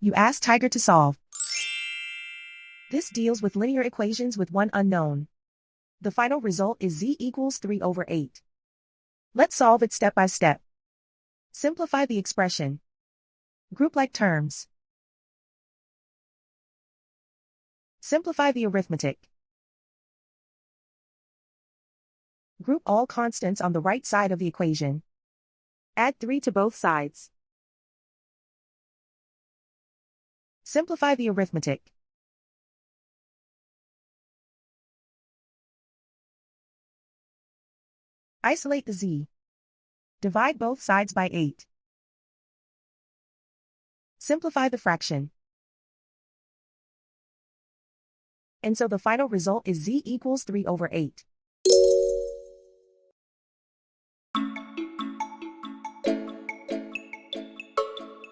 You ask Tiger to solve. This deals with linear equations with one unknown. The final result is z equals 3 over 8. Let's solve it step by step. Simplify the expression. Group like terms. Simplify the arithmetic. Group all constants on the right side of the equation. Add 3 to both sides. Simplify the arithmetic. Isolate the z. Divide both sides by 8. Simplify the fraction. And so the final result is z equals 3 over 8.